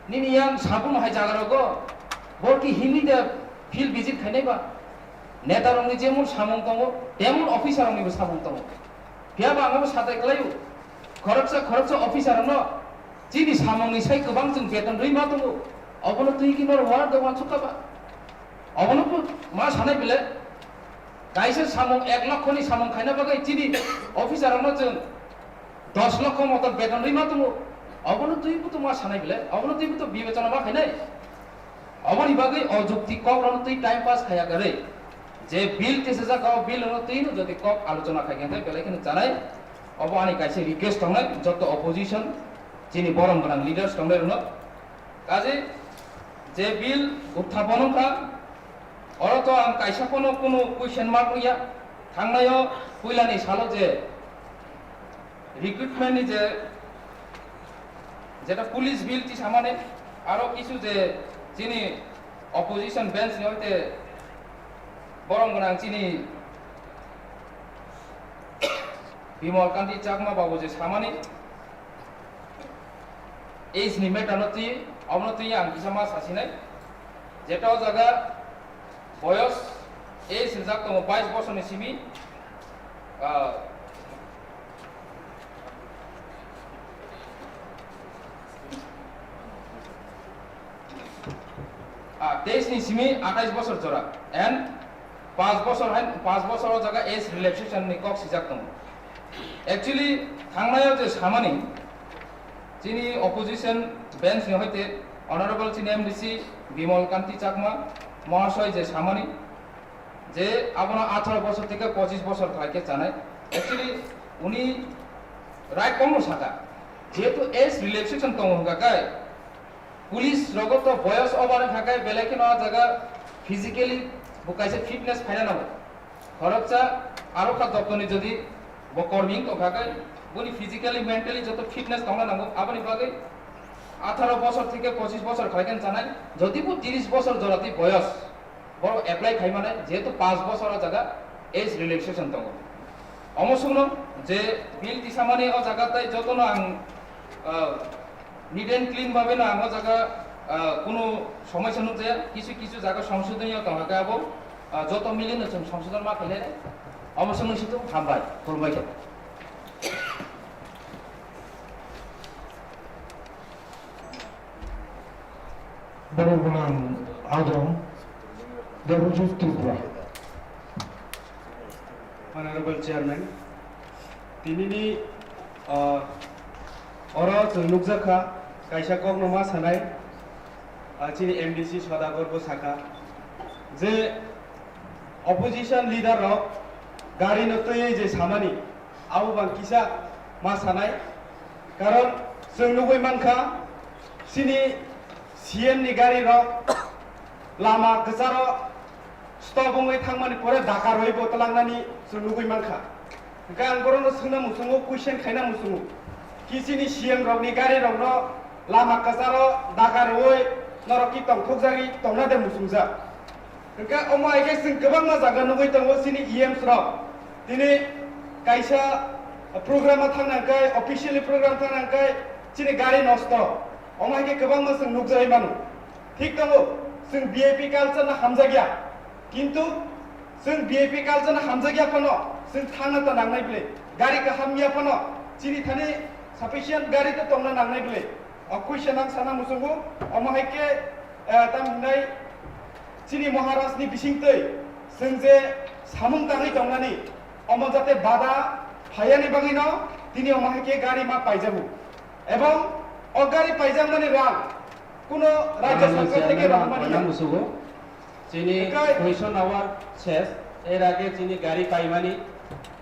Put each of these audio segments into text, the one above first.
nini yang sabun hai jagarago borki hini de field visit khainai ba neta rongni jemon samung tongo temon officer rongni samung tongo biaba angabo satai klayu khoroksa officer no jini samungni sai gobang jong beton rima tongo obono tui kinor war de wan chukaba obono ma sanai bile kaisa samung 1 লক্ষ ni samung khaina bagai jini officer no jong 10 লক্ষ মতন বেতন রইমা তুমি অবনো তুই তো মা সানাই বলে অবনো তুই তো বিবেচনা মা খাইনাই অবনি বাগে অযৌক্তিক কক রন তুই টাইম পাস খায়া করে যে বিল তেসে যা কাও বিল রন তুই যদি কক আলোচনা খাই গেতে বেলে কিন্তু জানাই অব আনি কাইছে রিকোয়েস্ট হংনাই যত অপোজিশন যিনি বরং বরং লিডার্স দংলে রন কাজে যে বিল উত্থাপন কা অরতো আম কাইসা কোনো কোয়েশ্চেন মার্ক হইয়া থাংনায়ও কইলানি সালো যে রিক্রুটমেন্ট যে যেটা পুলিশ বিল টি সামানে আরো কিছু যে যিনি অপোজিশন বেঞ্চ হইতে বরং গোনাং যিনি বিমল কান্তি চাকমা বাবু যে সামানে এই মেটানতি অবনতি আং কিসামা সাসিনাই যেটাও জায়গা বয়স এই সিলজাক দङ 22 বছরনি সিমি तेईस नि सिमी 28 বছর জোড়া एंड 5 বছর হয় 5 বছরের জায়গা এজ রিল্যাক্সেশন नि কক সিজাক দङ एक्चुअली थांनायाव जे सामानि যিনি অপোজিশন বেঞ্চ नि হইতে অনারেবল চিনি এমডিসি বিমল কান্তি চাকমা মহাশয় যে সামানি যে আপনা 18 বছর থেকে 25 বছর থাকে জানায় एक्चुअली উনি রাইট কম সাকা যেহেতু এজ রিল্যাক্সেশন দङ গাকায় পুলিশ রগত বয়স ওভারে থাকায় বেলেকে না জায়গা ফিজিক্যালি বুকাইছে ফিটনেস ফাইনা নাও খরচা আরো কা দপ্তনি যদি বকর্মিং তো থাকায় বনি ফিজিক্যালি মেন্টালি যত ফিটনেস দङ নাও আপনি বাগে 18 বছর থেকে 25 বছর খাইকেন জানাই যদি 30 বছর জরাতি বয়স বড় অ্যাপ্লাই খাই মানে যেহেতু 5 বছরের জায়গা এজ রিল্যাক্সেশন দङ অমসুন যে বিল দিসামানি ও জায়গাটাই যত না নিট এন্ড ক্লিন ভাবে না আমার জায়গা কোনো সমস্যা নয় কিছু কিছু জায়গা সংশোধনীয় দরকার হবো যত মিলিন সংশোধন মা ফেলে অবসর নিশ্চিত হামবাই খুলবাইকে বড়গুনাম আজম দেবজিৎ ত্রিপুরা অনারেবল চেয়ারম্যান তিনি अरा जों नुकजाखा कायसा कक नमा सानाय चिनि एमडीसी सदागर बसाखा जे अपोजिशन लीडर रक गाड़ी नतयै जे सामानि आउ बांकिसा मा सानाय कारण जों नुबै मानखा चिनि सीएम नि गाड़ी रक लामा गजारो स्टबङै थांमानि परे दाकार होय बतलांनानि जों नुबै मानखा गान गरनो सोंना मुसुङो क्वेश्चन खायना मुसुङो किसिनि सीएम रगनि गाड़ी रगनो लामा कसारो दाकार होय नरकी तंथक जागी तंना दे मुसुंजा का अमा एके जों गोबां मा जागा नुबै दङ सिनि ईएमस रग दिनै कायसा प्रोग्रामा थांनांखाय अफिशियली प्रोग्राम थांनांखाय चिनि गाड़ी नष्ट अमा एके गोबां मा जों नुकजाय मानु ठीक दङ जों बीआईपी कालचार ना हामजा गया किन्तु जों बीआईपी कालचार ना हामजा गया फनो जों थांना त नांनाय बिले गाड़ी का हामिया फनो चिनि थाने sufficient गाड़ी तो तंगना नांनाय बिले क्वेश्चन आं साना मुसुंगु अमाहायके तामनाय चिनि महाराजनि बिसिंतै जों जे सामुं ताङै दंनानि अमा जाते बादा फायानि बाङैनो दिनै अमाहायके गाड़ी मा पाइजाबु एवं अ गाड़ी पाइजांनानि रां কোনো রাজ্য সরকার থেকে রহমানি মুসুগো চিনি কোয়েশন আওয়ার শেষ এর আগে চিনি গাড়ি পাইমানি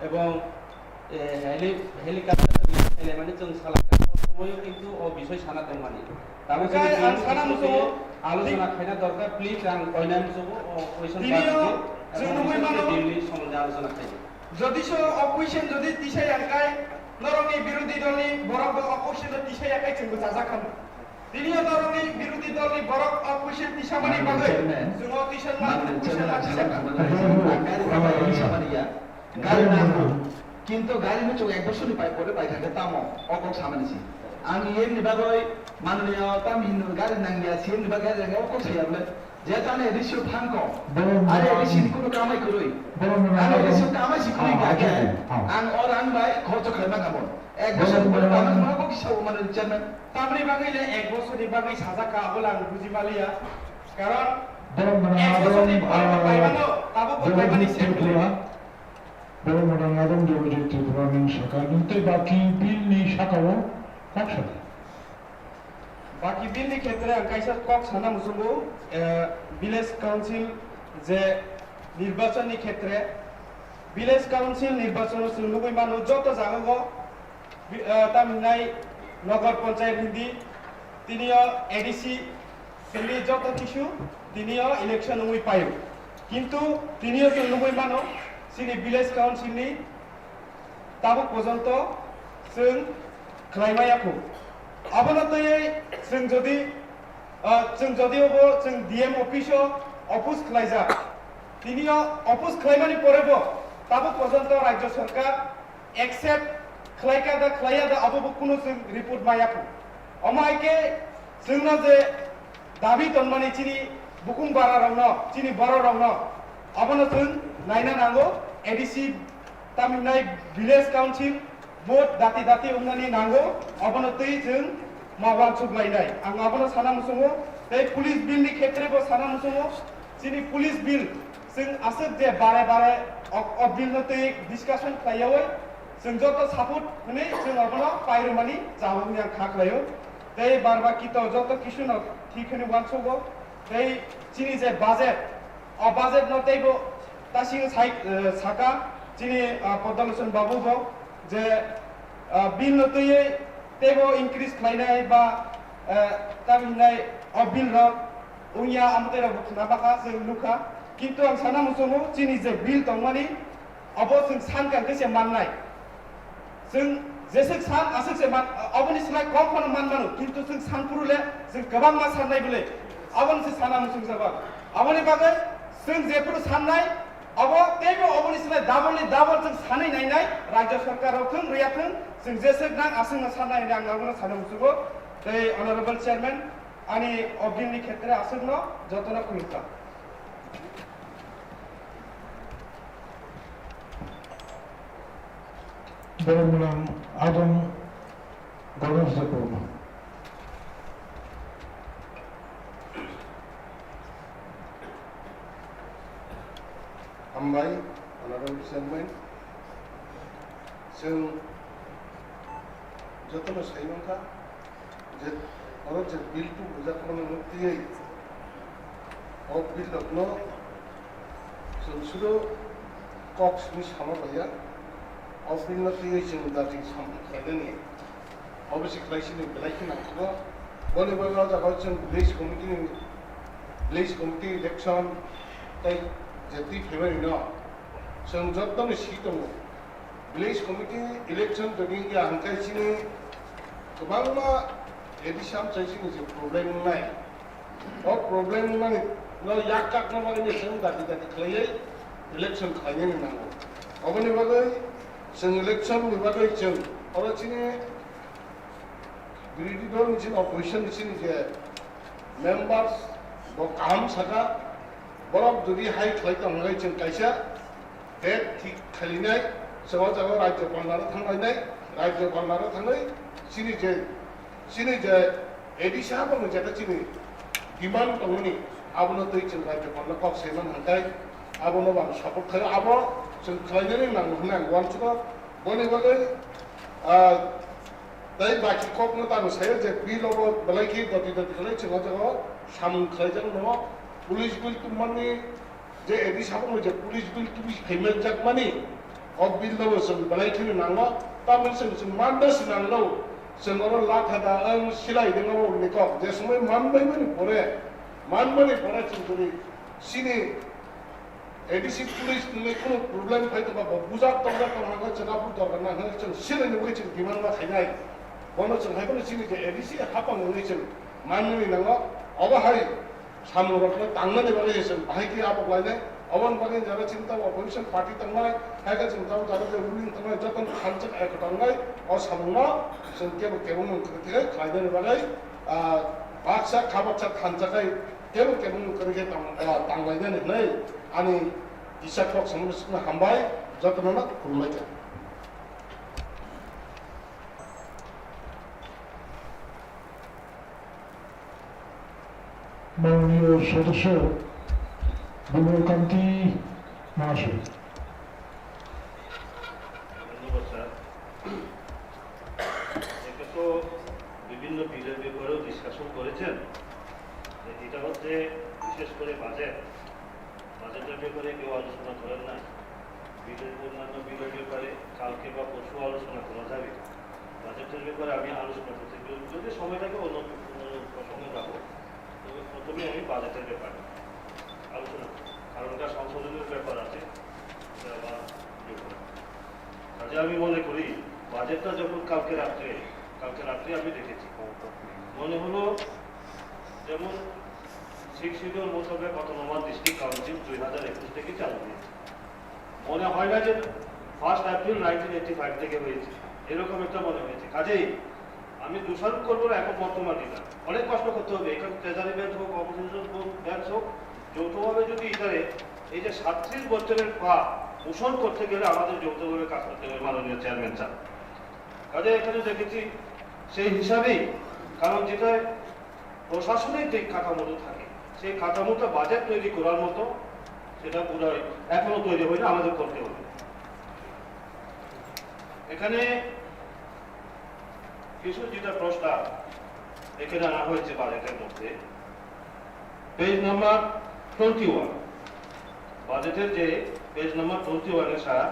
এবং হেলিকপ্টার মানে जों সালাকা সময়ও কিন্তু ও বিষয় সানা দংমানি তাবে আন সানা মুসুগো আলোচনা খাইনা দরকার প্লিজ আং কয়না মুসুগো ও কোয়েশন जों नुबै मानो দিল্লি সম্বন্ধে আলোচনা খাই যদি সো অকুয়েশন যদি তিসাই আনকাই নরনি বিরোধী দলনি বরক অকুয়েশন তিসাই আকাই जोंबो जाजाखाम दिनिया नरनि বিরোধী দলনি বরক অকুয়েশন তিসামানি বাগै जों অকুয়েশन मा অকুয়েশন তিসামানিয়া গাড়ি না কিন্তু গাড়ি নো চোখ এক বছরই পাই পরে পাই থাকে তামো অকক সামানিছি आं येनि बागै माननीय तामिन गारि नांनिया सिन बागै जों को सायाबले जे ताने रिसु फांको आरे रिसिन कुनो कामाय करै आरे रिसु कामाय सिखै गाके आं और आं बाय खर्च खालामना गामोन एक बছর পরে কামাই मा को किसाव माने चेयरमैन तामनि बागैले एक बोसोरनि बागै साजा का अबला आं बुजिमालिया कारण Bagaimana एक बोसोरनि बायबानो Tabo बायबानि Tripura, bagaimana Dewan Tripura ning Saka, nanti baki bil ni Saka wo, kok sana? बाकी बिलनि क्षेत्रे आं कायसा कक साना मुसुंगु विलेज काउन्सिल जे निर्वाचननि क्षेत्रे विलेज काउन्सिल निर्वाचन सुलुगै मानु जत जागो तामिनाय नगर पञ्चायत हिन्दी तिनियो एडिसी सिलि जत किसु तिनियो इलेक्शन उइ पायो किन्तु तिनियो सुलुगै मानु सिनि विलेज काउन्सिलनि ताबो पर्यन्त जों खालायमायाखौ अबनतयै जों जदिबो जों डिएम अफिसाव अफिस खालायजा तिनियो अफिस खालायमानि परेबो ताबो पर्यन्त राज्य सरकार एक्सेप्ट खालायकादा खालायादा अबो कुनो जों रिपोर्ट मायाखौ अमायके जोंना जे दाबि दनमानि चिनि बुकुं बारा रावनो चिनि बर रावनो अबनो जों नायना नांगौ एडिसी तामिलनाय विलेज काउन्सिल भोट दाति उमनानि नांगौ अबनो तै जों मावान सुबलायनाय आं अबनो साना मुसुङो तै पुलिस बिलनि क्षेत्रेबो साना मुसुङो चिनि पुलिस बिल जों आसक जे बारे अ बिलनो तै डिस्कासन खालायो जों जत सापोर्ट होने जों अबनो पाइरमानि जावनि आं खाखलायो तै बारबा कितो जत किसुनो ठीकनि वानसुगो तै चिनि जे बाजेट अ बाजेट न तैबो तासिं साका चिनि पदलसन बाबुबो जे बिल नतयै तेबो इंक्रीज खालायनाय बा तामिनाय अ बिल र उया आमतेरा बुखना बाखा जों लुखा किन्तु आं साना मुसुङो चिनि जे बिल दंमानि अबो जों सानकान केसे माननाय जों जेसे सान आसक से मान अबनि सिलाय कम खन मान मानु किन्तु जों सानपुरुले जों गोबां मा साननाय बोले अबन से साना मुसुङ जाबा अबनि बागै जों जेफोर साननाय अब तेबो अबनि सिलाय डाबल जों सानै नायनाय राज्य सरकाराव थों रियाथों जों जेसे नां आसंना साननाय आं नागुना साना मुसुङो तै अनरेबल चेयरमैन आनि अबिलनि क्षेत्रे आसंनो जतना खुलुका Bagaimana Adam Gordon Zapoma? Ambai, Honorable Chairman, जों जतन साइमनखा जे और जे बिल टू बुजाखमन मुक्तियै अ बिल दनो जों सुदो कक्स नि सामबाया अ बिल नतियै जों दाजि साम खायदनि अबसि क्लाइसिनि बेलायखि नांगौ बने बला जागा जों विलेज कमिटि इलेक्शन ताइ जेति फेब्रुवारि न जों जतन सि दङ विलेज कमिटि इलेक्शन जदि हांखायसिनि गोबांमा एडिसाम चाइसिनि जे प्रब्लेम नाय अ प्रब्लेम माने न याक काक न माने जों दादि खालायै इलेक्शन खालायनो नांगौ अबनि बागै जों इलेक्शन नि बागै जों अरचिनि बिरोधी दल नि अपोजिशन नि जे मेंबार्स ब काम साका बरफ जुदि हाई खालायतो हांगाय जों कायसा डेट थिक खालिनाय सवा जागा राज्यपालानो थांनाय राज्यपालानो थांनाय सिनि जे एडिसा बनो जेता सिनि डिमान्ड दंनि आबनो तै जों राज्यपालनो कक सेमान हांखाय आबनो बां सपोर्ट खायो आबो जों खालायनो नांगौ होनना आं वानसुको बनि बागै तै बाकी ककनो तानो सायो जे बिलबो बलायखि दति खालाय जों जागा साम खालायजों न पुलिस बिल तुमनि जे एडिसा बनो जे पुलिस बिल तुमि पेमेन्ट जाक मानि अब बिल दो जों बलायखि नांगौ तामन जों मानदास नांगौ जों अर लाखादा आं सिलाय दङो निको जे समय मानबायमोन परे जों जुदि सिनि एडिसी पुलिस नि कोनो प्रब्लेम फायतोबा बुजा तंगा तंगा जगा बुदर ना हो जों सिलाय नगै जों दिमान मा खायनाय बनो जों हायबो सिनि जे एडिसी हापा नगै जों माननि नांगौ अब हाय सामरखनो तांनानै बागै जों बाहायखि आबक लायनाय अवन बागै जारा चिंता अपोजिशन पार्टी तंगनाय हायगा जों जारा रुलिंग तंगनाय जतन खानचक एक तंगनाय सामुना जों केबो मोनखोथे खायदों बागै बाक्सा खाबाक्सा थानजाखाय केबो मोनखोथे तांलायदों नै आंनि दिशा क्लक सामुना हामबाय जतनना खुलुमबाय মাননীয় সদস্য বিমলকান্তি মহাশয়। ধন্যবাদ স্যার। এটা তো বিভিন্ন বিলের ব্যাপারেও ডিসকাশন করেছেন। এটা হচ্ছে বিশেষ করে বাজেটের ব্যাপারে কেউ আলোচনা করেন না। বিলের অন্যান্য বিলের ব্যাপারে কালকে বা পরশু আলোচনা করা যাবে। বাজেটের ব্যাপারে আমি আলোচনা করতে যদি সময়টাকে অন্য প্রসঙ্গে পাবো, তবে প্রথমে আমি বাজেটের ব্যাপারে আলোচনা করি, কারণ এটা সংশোধনের ব্যাপার আছে। কাজে আমি মনে করি বাজেটটা যখন কালকে রাত্রে আমি দেখেছি, মনে হলো যেমন 6 শিডিউল মোতাবেক অটোনমাস ডিস্ট্রিক্ট কাউন্সিল 2021 থেকে চালু হয়েছে। মনে হয় না যে 1 এপ্রিল 1985 থেকে হয়েছে, এরকম একটা মনে হয়েছে। কাজেই আমি দোষারোপ করবো না এখন বর্তমানে না, অনেক কষ্ট করতে হবে। এখানে ট্রেজারি ব্যাংক হোক, অপোজিশন ব্যাংক হোক, যৌথভাবে যদি এটারে এই যে 37 বছরের পা পোষণ করতে গেলে আমাদের যৌথভাবে কাজ করতে হবে মাননীয় চেয়ারম্যান স্যার। কাজে এখানে দেখেছি সেই হিসাবেই, কারণ যেটা প্রশাসনিক যে কাঠামোটা থাকে সেই কাঠামোটা বাজেট তৈরি করার মতো সেটা পুরো এখনো তৈরি হয়নি, আমাদের করতে হবে। এখানে কিছু যেটা প্রস্তাব এখানে আনা হয়েছে বাজেটের মধ্যে, পেজ নাম্বার 21, বাজেটের যে পেজ নাম্বার 21 এর সারা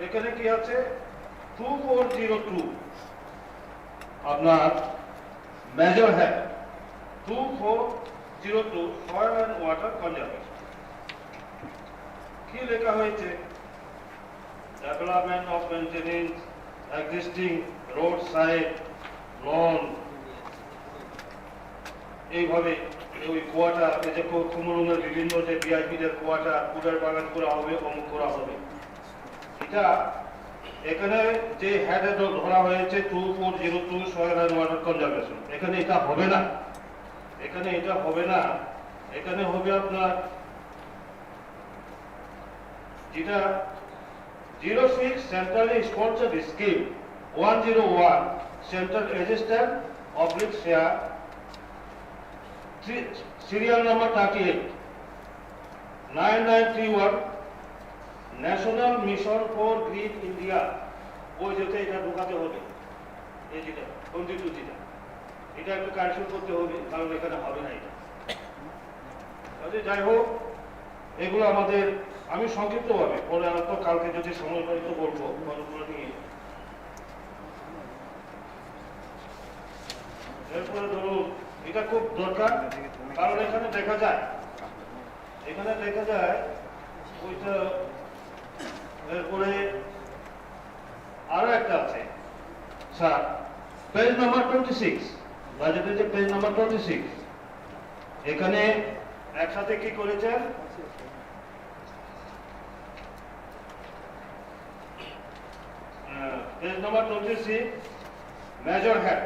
এখানে কি আছে 2402 আপনার major head 2402 soil and water conservation. কি লেখা হয়েছে? Development of maintenance existing road side lawn, এইভাবে ওই কোয়াটার, এই যে কুমরুমের বিভিন্ন যে বিআইপিদের কোয়াটার কুড়ের বাগান করা হবে, অমুক করা হবে। এটা এখানে যে হেডে ধরা হয়েছে 2402 সয়েল অ্যান্ড ওয়াটার কনজারভেশন, এখানে এটা হবে না, এখানে হবে আপনার যেটা 06 centrally sponsored scheme 101 central resistant oblique share serial number 38 9931 national mission for green India. ওই যেটা এটা ঢোকাতে হবে, এই যেটা 22 যেটা, এটা একটু কারেকশন করতে হবে, কারণ এখানে হবে না এটা। যাই হোক, এগুলো আমাদের আমি সংক্ষিপ্তভাবে পরে আর তো কালকে যদি সময় পাই তো বলবো কতগুলো নিয়ে। এরপরে ধরুন এটা খুব দরকার, কারণ এখানে দেখা যায় ওইটা। এরপরে আরো একটা আছে স্যার, পেজ নাম্বার 26, বাজেটের যে পেজ নাম্বার 26, এখানে একসাথে কি করেছেন? Page number 26 major head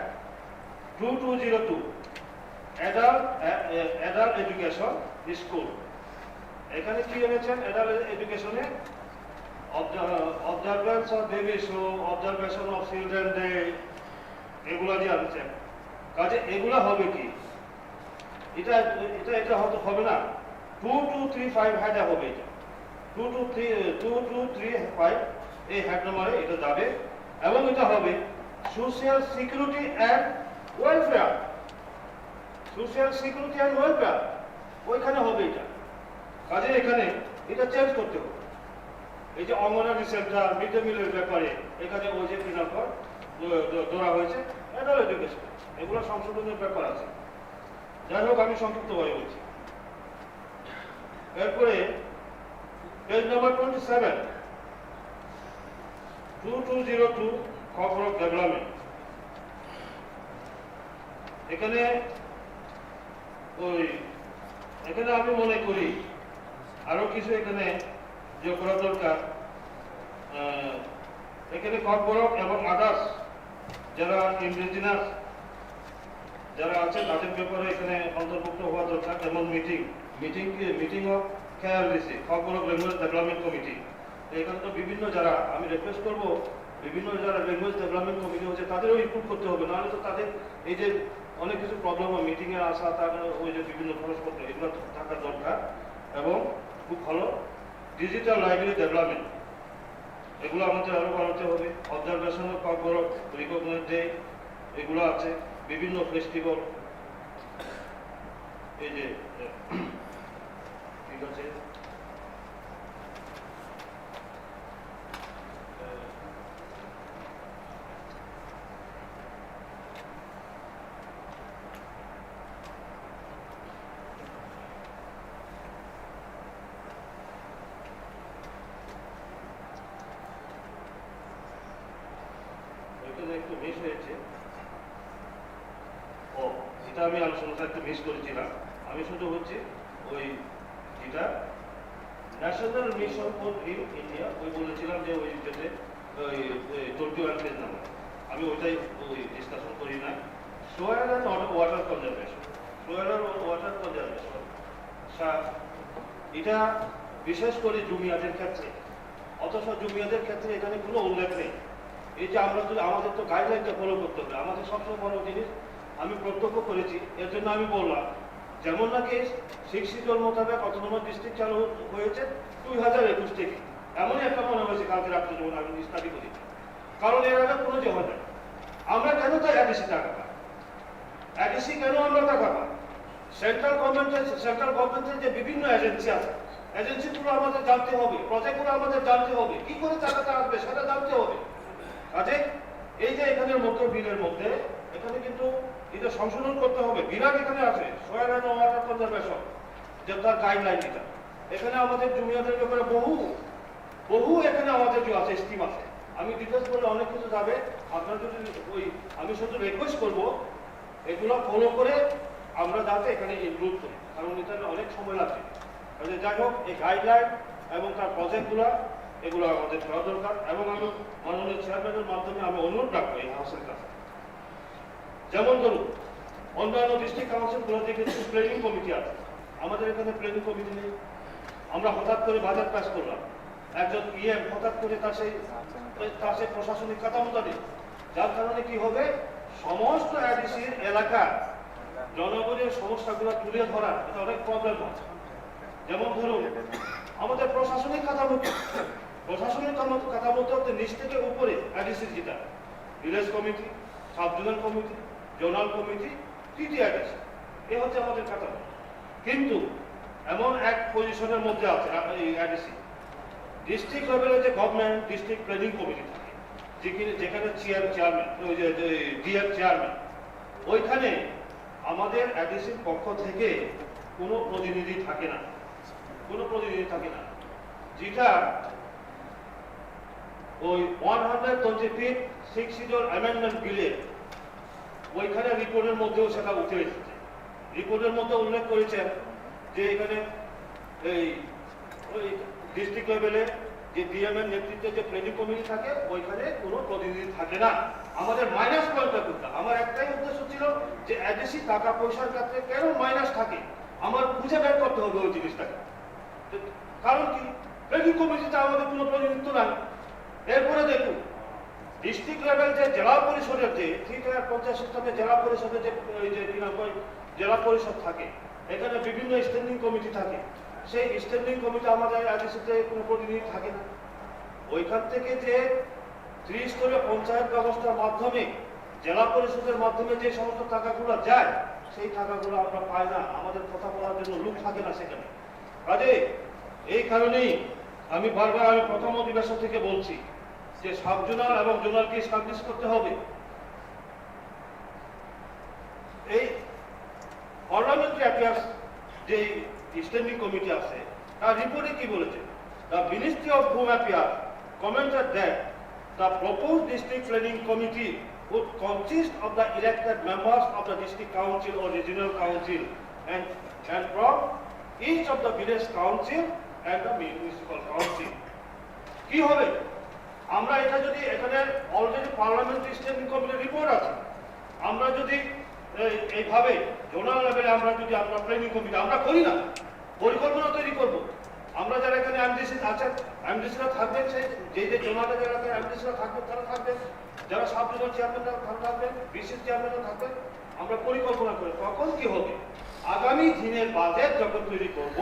2202 adult education school. এখানে কি এনেছেন? অ্যাডাল্ট এডুকেশনে observance of baby show, observation of children day, এগুলো দিয়ে আনছেন। কাজে এগুলা হবে কি? এটা হয়তো হবে না। 2235 হেডে হবে, এটা 2235 এই হেড নম্বরে এটা যাবে, এবং এটা হবে সোশ্যাল সিকিউরিটি অ্যান্ড ওয়েলফেয়ার, ওইখানে হবে এটা। কাজে এখানে এটা চেঞ্জ করতে হবে। এই যে অঙ্গনওয়াড়ি সেন্টার, মিড ডে মিলের ব্যাপারে এখানে ওই যে কিনা ধরা হয়েছে অ্যাডাল্ট এডুকেশন, এগুলো সংশোধনের ব্যাপার আছে। যাই হোক, আমি সংক্ষিপ্তভাবে বলছি। এরপরে পেজ নাম্বার 27 2202 কর্পোরেট ডেভেলপমেন্ট। এখানে আমি মনে করি আরো কিছু এখানে যোগ করা দরকার। এখানে কর্পোরেট এবং আদার্স যারা ইন্ডিজিনাস যারা আছে তাদের ব্যাপারে এখানে অন্তর্ভুক্ত হওয়া দরকার, যেমন meeting of KRDC corporate language development committee. এখানে তো বিভিন্ন যারা, আমি রিকোয়েস্ট করবো বিভিন্ন যারা ল্যাঙ্গুয়েজ ডেভেলপমেন্ট কমিটি হচ্ছে তাদেরও ইনক্লুড করতে হবে, নাহলে তো তাদের এই যে অনেক কিছু প্রবলেম হয় মিটিংয়ে আসা, তার ওই যে বিভিন্ন খরচপত্র এগুলো থাকা দরকার। এবং খুব ভালো ডিজিটাল লাইব্রেরি ডেভেলপমেন্ট, এগুলো আমাদের আরো বাড়াতে হবে। Observation of corporate recognise day এগুলো আছে, বিভিন্ন ফেস্টিভ্যাল, এই যে ঠিক আছে একটু মিস হয়েছে। ও এটা আমি আলোচনাটা একটু মিস করেছিলাম। আমি শুধু হচ্ছে ওই যেটা national mission for green India ওই বলেছিলাম যে ওই যেতে ওই 21 পেজ নাম্বার, আমি ওইটাই ওই ডিসকাশন করি না। Soil and water conservation, soil and water conservation এটা বিশেষ করে জুমিয়াদের ক্ষেত্রে, অথচ জুমিয়াদের ক্ষেত্রে এখানে কোনো উল্লেখ নেই। এই যে আমরা যদি আমাদের তো গাইডলাইনটা ফলো করতে হবে, আমাদের সবচেয়ে বড় জিনিস আমি প্রত্যক্ষ করেছি, এর জন্য আমি বললাম যেমন নাকি 6 শিডিউল মোতাবেক অটোনমাস ডিস্ট্রিক্ট চালু হয়েছে 2021 থেকে, এমনই একটা মনে হয়েছে কালকে রাত্রে যখন আমি স্টাডি করি, কারণ এর আগে কোনো যে হয় না। আমরা কেন তাই এডিসি টাকা পাই, এডিসি কেন আমরা টাকা পাই? সেন্ট্রাল গভর্নমেন্টের যে বিভিন্ন এজেন্সি আছে, এজেন্সিগুলো আমাদের জানতে হবে, প্রজেক্টগুলো আমাদের জানতে হবে, কি করে টাকাটা আসবে সেটা জানতে হবে। কাজে এই যে এখানের মধ্যে বিলের মধ্যে এখানে কিন্তু এটা সংশোধন করতে হবে। বিরাট এখানে আছে সোয়েল অ্যান্ড ওয়াটার কনজারভেশন, যে তার গাইডলাইন এটা, এখানে আমাদের জুনিয়রদের ব্যাপারে বহু এখানে আমাদের যে আছে স্কিম আছে। আমি ডিটেলস বলে অনেক কিছু যাবে, আপনারা যদি ওই আমি শুধু রিকোয়েস্ট করব এগুলো ফলো করে আমরা যাতে এখানে ইনক্লুড করি, কারণ এটা অনেক সময় লাগবে। কাজে যাই হোক এই গাইডলাইন এবং তার প্রজেক্টগুলো এগুলো আমাদের করা দরকার। এবং আমি মাননীয় চেয়ারম্যানের মাধ্যমে আমি অনুরোধ রাখবো এই হাউসের কাছে, যেমন ধরুন অন্যান্য ডিস্ট্রিক্ট কাউন্সিলগুলোতে কিন্তু প্ল্যানিং কমিটি আছে, আমাদের এখানে প্ল্যানিং কমিটি নেই। আমরা হঠাৎ করে বাজেট পাস করলাম, একজন ইএম হঠাৎ করে তার সেই প্রশাসনিক কাঠামোটা নেই, যার কারণে কি হবে সমস্ত এডিসির এলাকা জনগণের সমস্যাগুলো তুলে ধরা এটা অনেক প্রবলেম হয়। যেমন ধরুন আমাদের প্রশাসনিক কাঠামোতে নিচ থেকে উপরে এডিসির যেটা village committee, sub zonal committee, zonal committee, TTIDC, এ হচ্ছে আমাদের কাঠামো। কিন্তু এমন এক পজিশনের মধ্যে আছে এই এডিসি, ডিস্ট্রিক্ট লেভেলে যে গভর্নমেন্ট ডিস্ট্রিক্ট প্ল্যানিং কমিটি থাকে, যেখানে চেয়ারম্যান ওই যে ডিএম চেয়ারম্যান, ওইখানে আমাদের এডিসির পক্ষ থেকে কোনো প্রতিনিধি থাকে না, যেটা ওই 125 6 শিডিউল অ্যামেন্ডমেন্ট বিলে ওইখানে রিপোর্টের মধ্যেও সেটা উঠে এসেছে। রিপোর্টের মধ্যে উল্লেখ করেছেন যে এখানে এই ওই ডিস্ট্রিক্ট লেভেলে যে ডিএম এর নেতৃত্বে যে প্ল্যানিং কমিটি থাকে ওইখানে কোনো প্রতিনিধি থাকে না। আমাদের মাইনাস পয়েন্টটা করতে, আমার একটাই উদ্দেশ্য ছিল যে এডিসি টাকা পয়সার ক্ষেত্রে কেন মাইনাস থাকে আমার খুঁজে বের করতে হবে ওই জিনিসটাকে। কারণ কি প্ল্যানিং কমিটিতে আমাদের কোনো প্রতিনিধিত্ব নাই। এরপরে দেখুন ডিস্ট্রিক্ট লেভেল যে জেলা পরিষদের যে পঞ্চায়েত সিস্টেমে জেলা পরিষদের যে জেলা পরিষদ থাকে, এখানে বিভিন্ন স্ট্যান্ডিং কমিটি থাকে, সেই স্ট্যান্ডিং কমিটি আমাদের এডিসিতে কোনো প্রতিনিধি থাকে না। ওইখান থেকে যে ত্রিস্তরীয় পঞ্চায়েত ব্যবস্থার মাধ্যমে জেলা পরিষদের মাধ্যমে যে সমস্ত টাকাগুলো যায় সেই টাকাগুলো আমরা পাই না, আমাদের কথা বলার জন্য লোক থাকে না সেখানে। কাজে এই কারণেই আমি বারবার আমি প্রথম অধিবেশন থেকে বলছি যে সাব জোনাল এবং জোনালকে এস্টাবলিশ করতে হবে। এই পার্লামেন্টারি অ্যাফেয়ার্স যে স্ট্যান্ডিং কমিটি আছে তার রিপোর্টে কি বলেছে, the ministry of home affairs commented that the proposed district planning committee would consist of the elected members of the district council or regional council and from each of the village council and the municipal council. কি হবে আমরা এটা যদি এখানে already parliamentary standing কমিটির report আছে, আমরা যদি এইভাবে জোনাল লেভেলে আমরা যদি আমরা প্ল্যানিং কমিটি আমরা করি না, পরিকল্পনা তৈরি করব, আমরা যারা এখানে এমডিসি আছেন, এমডিসিরা থাকবেন, সেই যে জোনালে যারা এমডিসিরা থাকবেন তারা থাকবেন, যারা সাব জোনাল চেয়ারম্যানরা থাকবেন, বিসিএস চেয়ারম্যানরা থাকবেন, আমরা পরিকল্পনা করি তখন কি হবে, আগামী দিনের বাজেট যখন তৈরি করব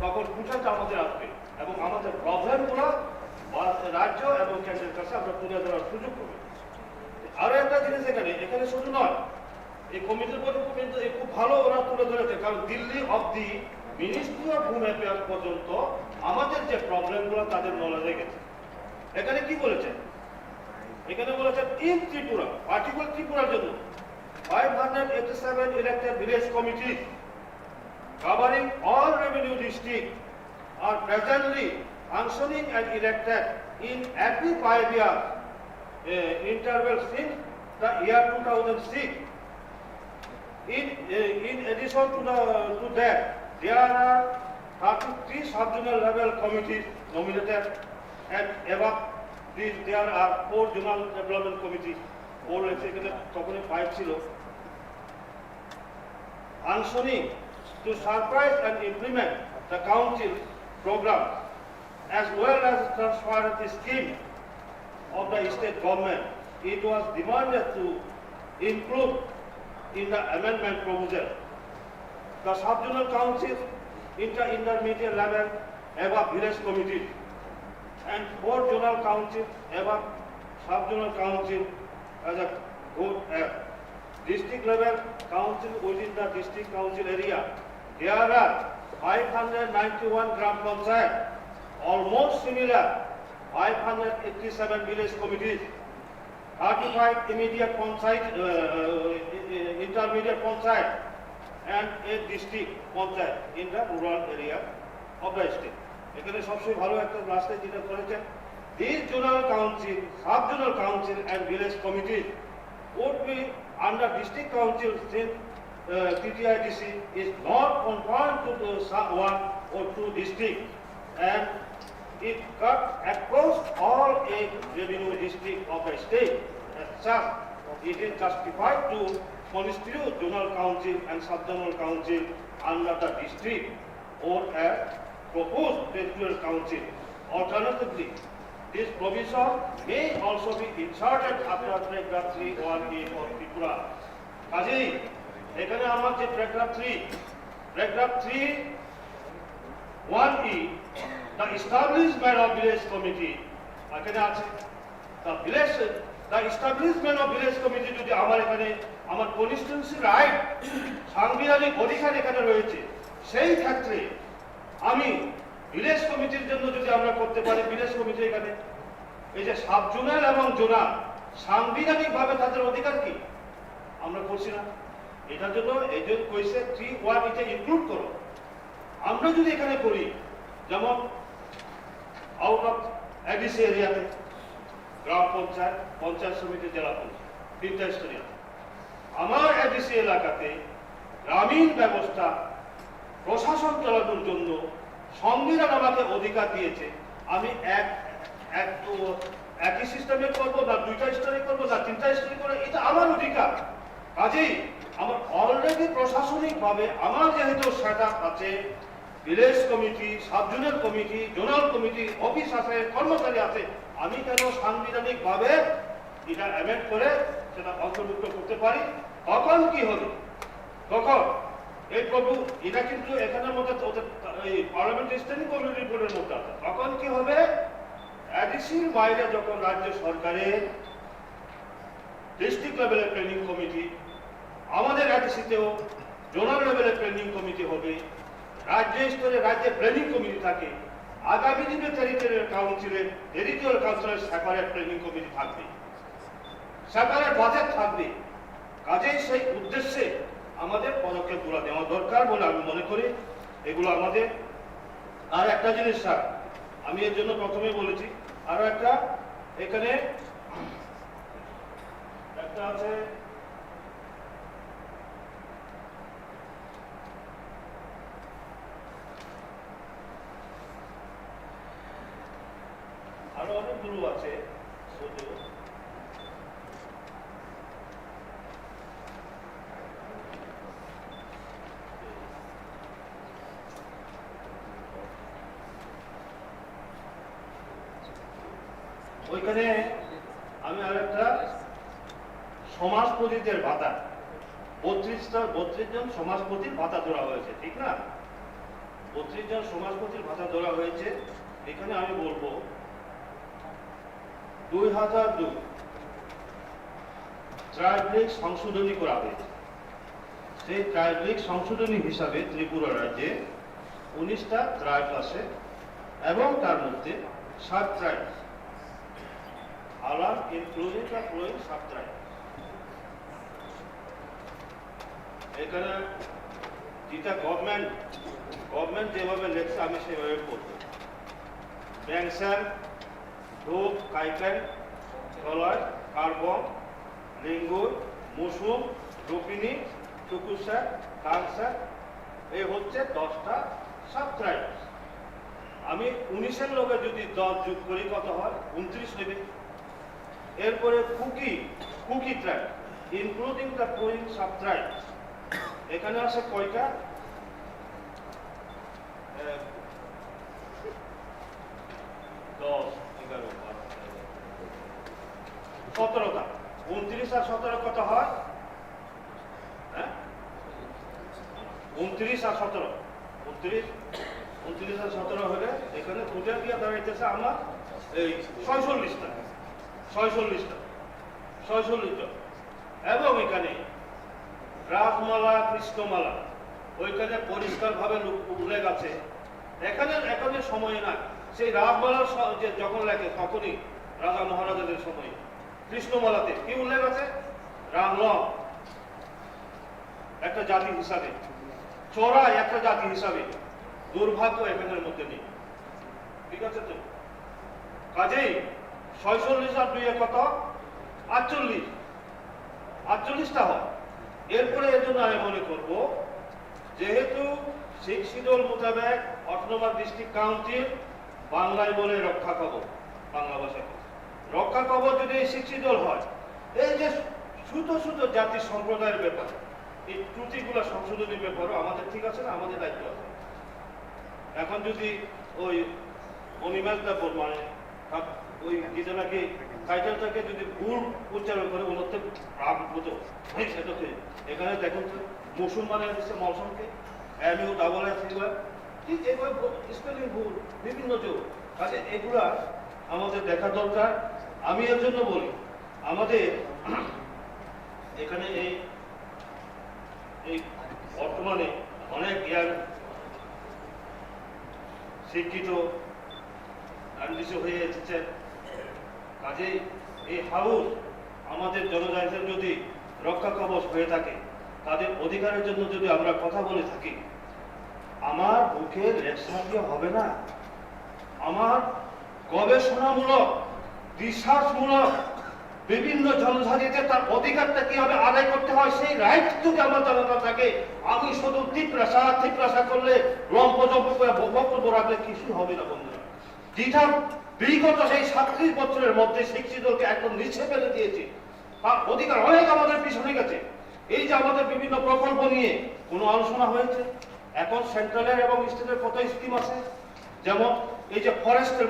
তখন কুঠাটা আমাদের আসবে এবং আমাদের প্রবলেমগুলো রাজ্য এবং কেন্দ্রের কাছে আমরা তুলে ধরার সুযোগ করব। আরো একটা জিনিস এখানে শুধু নয়, এই কমিটির পর্যন্ত কিন্তু খুব ভালো ওরা তুলে ধরেছে, কারণ দিল্লি অবধি মিনিস্ট্রি অফ হোম অ্যাফেয়ার্স পর্যন্ত আমাদের যে প্রবলেমগুলো তাদের নলেজে গেছে। এখানে কি বলেছেন, এখানে বলেছেন ইন ত্রিপুরা, পার্টিকুলার ত্রিপুরার জন্য 587 elected village committees covering all revenue districts are presently functioning and elected in every 5-year interval since the year 2006. In addition to that, there are 33 sub-zonal level committees nominated, and above these there are 4 zonal development committees. 4 এখানে তখন 5 ছিল, functioning to supervise and implement the council program as well as transfer the scheme of the state government. It was demanded to include in the amendment proposal the sub-zonal council, intermediate level above village committees, and 4 zonal council above sub-zonal council as a good district level council within the district council area. There are 591 gram panchayat, almost similar 587 village committees, 35 immediate panchayat, intermediate panchayat, and 8 district panchayat in the rural area of the state. এখানে সবচেয়ে ভালো একটা রাস্তায় যেটা করেছেন, these zonal council, sub-zonal council and village committees would be under district council since TTIDC is not confined to the 1 or 2 districts, and it cuts across all 8 revenue districts of the state. As such, it is justified to constitute zonal council and sub-zonal council under the district or a proposed territorial council. Alternatively, this provision may also be inserted after paragraph 3(1)(a) of Tripura. কাজেই এখানে আমার যে paragraph 3(1)(e) the establishment of village committee এখানে আছে, the establishment of village committee যদি আমার এখানে আমার কনস্টিটিউন্সি রাইট সাংবিধানিক অধিকার এখানে রয়েছে, সেই ক্ষেত্রে আমি ভিলেজ কমিটির জন্য যদি আমরা করতে পারি, ভিলেজ কমিটি এখানে এই যে সাব জোনাল এবং জোনাল সাংবিধানিক ভাবে তাদের অধিকার কি আমরা করছি না, এটার জন্য এই যে কইছে 3(1) এটা ইনক্লুড করো। আমরা যদি এখানে করি, যেমন আউট অফ এডিসি এরিয়াতে গ্রাম পঞ্চায়েত, পঞ্চায়েত সমিতি, জেলা পঞ্চায়েত 3টা স্তরে আছে। আমার এডিসি এলাকাতে গ্রামীণ ব্যবস্থা প্রশাসন চালানোর জন্য সংবিধান আমাকে অধিকার দিয়েছে, আমি একই সিস্টেমে করবো না 2টা স্তরে করবো না 3টা স্তরে করবো, এটা আমার অধিকার। কাজেই আমার অলরেডি প্রশাসনিক ভাবে আমার যেহেতু সেট আপ আছে, village committee, sub-zonal committee, zonal committee, office আছে, কর্মচারী আছে, আমি কেন সাংবিধানিক ভাবে এটা অ্যামেন্ড করে সেটা অন্তর্ভুক্ত করতে পারি? তখন কি হবে, তখন এই প্রভু এটা কিন্তু এখানের মধ্যে এই পার্লামেন্টারি স্ট্যান্ডিং কমিটি রিপোর্টের মধ্যে আছে। তখন কি হবে, এডিসির বাইরে যখন রাজ্য সরকারের ডিস্ট্রিক্ট লেভেলের প্ল্যানিং কমিটি, আমাদের এডিসিতেও জোনাল লেভেলের প্ল্যানিং কমিটি হবে, রাজ্য স্তরে রাজ্যের প্ল্যানিং কমিটি থাকে, আগামী দিনে টেরিটোরিয়াল কাউন্সিলের সেপারেট প্ল্যানিং কমিটি থাকবে, সেপারেট বাজেট থাকবে। কাজেই সেই উদ্দেশ্যে আমাদের পদক্ষেপগুলো নেওয়া দরকার বলে আমি মনে করি। এগুলো আমাদের আর একটা জিনিস স্যার, আমি এর জন্য প্রথমে বলেছি, আরো একটা এখানে একটা আছে, আরো অনেকগুলো আছে। ওইখানে আমি আরেকটা সমাজপতিদের ভাতা 32 জন সমাজপতির ভাতা ধরা হয়েছে, ঠিক না? 32 জন সমাজপতির ভাতা ধরা হয়েছে। এখানে আমি বলবো 2002 ট্রাইব্লিক সংশোধনী করা হয়েছে। সেই ট্রাইব্লিক সংশোধনী হিসাবে ত্রিপুরা রাজ্যে 19টা ট্রাইব আছে এবং তার মধ্যে 7 ট্রাইব আলার including the flowing sub tribe. এখানে যেটা গভর্নমেন্ট যেভাবে লেখছে আমি সেভাবে পড়বো। ব্যাংসার, ধূপ, কাইপেন, ধলয়, কার্বন, লিঙ্গুর, মুসুম, রুপিনি, টুকুসা, কাংসা, এই হচ্ছে 10টা সাব ট্রাইব। আমি 19-এর লোকে যদি 10 যোগ করি কত হয়? 29 নেবে। এরপরে Kuki tribe including the flowing sub tribe. এখানে আছে কয়টা? 10, 11, 17টা। 29 আর 17 কত হয়? 29 আর 17, 29 আর 17 হলে এখানে টোটাল দিয়ে দাঁড়াইতেছে আমার এই 46টা। এবং এখানে রাজমালা, কৃষ্ণমালা ওইখানে পরিষ্কার ভাবে উল্লেখ আছে। এখানে সময় না, সেই রাজমালার যে যখন লেখে তখনই রাজা মহারাজাদের সময়। কৃষ্ণমালাতে কি উল্লেখ আছে? রামলম একটা জাতি হিসাবে, চোরাই একটা জাতি হিসাবে। দুর্ভাগ্য এখানের মধ্যে নেই, ঠিক আছে তো? কাজেই 46 আর 2 কত? 48টা হয়। এরপরে এর জন্য আমি মনে করব, যেহেতু শিখ শিডিউল মোতাবেক অটোনমাস ডিস্ট্রিক্ট কাউন্সিল বাংলায় বলে রক্ষা কবচ, বাংলা ভাষায় রক্ষা কবচ যদি এই শিখ শিডিউল হয়, এই যে ছোট জাতি সম্প্রদায়ের ব্যাপার, এই ত্রুটিগুলো সংশোধনের ব্যাপারও আমাদের, ঠিক আছে না? আমাদের দায়িত্ব আছে। এখন যদি ওই অনিমেষটা মানে ওই যেটা নাকি টাইটেলটাকে যদি ভুল উচ্চারণ করে উন্নত রাগ হতো, সেটাকে এখানে দেখুন তো মুসলমানের দিচ্ছে মৌসুমকে MU ডাবল S ঠিক এইভাবে স্পেলিং ভুল, বিভিন্ন যোগ। কাজে এগুলা আমাদের দেখা দরকার। আমি এর জন্য বলি, আমাদের এখানে এই বর্তমানে অনেক জ্ঞান শিক্ষিত হয়ে এসেছে। কাজেই এই হাউস আমাদের জনজাতির যদি রক্ষা কবচ হয়ে থাকে, তাদের অধিকারের জন্য যদি আমরা কথা বলে থাকি, আমার বুকে লেকচার দিয়ে হবে না। আমার গবেষণামূলক, রিসার্চমূলক বিভিন্ন জনজাতিতে তার অধিকারটা কিভাবে আদায় করতে হয় সেই রাইটটুকু আমার জানাতে থাকে। আমি শুধু তীব্রাসা করলে লম্পজম্প করে বক্তব্য রাখলে কিছু হবে না বন্ধুরা। যেটা বিগত সেই 37 বছরের মধ্যে শিক্ষিতকে একদম নিচে ফেলে দিয়েছে, তার অধিকার অনেক আমাদের পিছনে গেছে। এই যে আমাদের বিভিন্ন প্রকল্প নিয়ে কোনো আলোচনা হয়েছে, এখন সেন্ট্রালের এবং স্টেটের কত স্কিম আছে, যেমন এই যে ফরেস্টের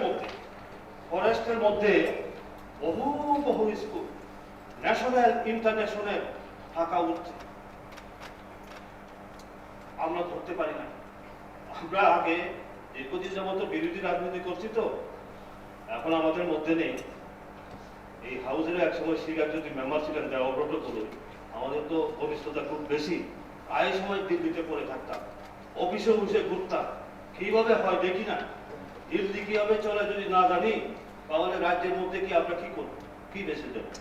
মধ্যে বহু স্কুল ন্যাশনাল ইন্টারন্যাশনাল থাকা উচিত, আমরা ধরতে পারি না। আমরা আগে দীর্ঘদিন যাবত বিরোধী রাজনীতি করছি, তো এখন আমাদের মধ্যে নেই। এই হাউসের এক সময় শিকার যদি মেম্বার ছিলেন দেওয়াব্রত করুন, আমাদের তো ঘনিষ্ঠতা খুব বেশি। প্রায় সময় দিল্লিতে পড়ে থাকতাম, অফিসে ঘুরতাম, কিভাবে হয় দেখি না। দিল্লি কিভাবে চলে যদি না জানি, তাহলে রাজ্যের মধ্যে কি আমরা কি করবো, কি বেঁচে যাবো?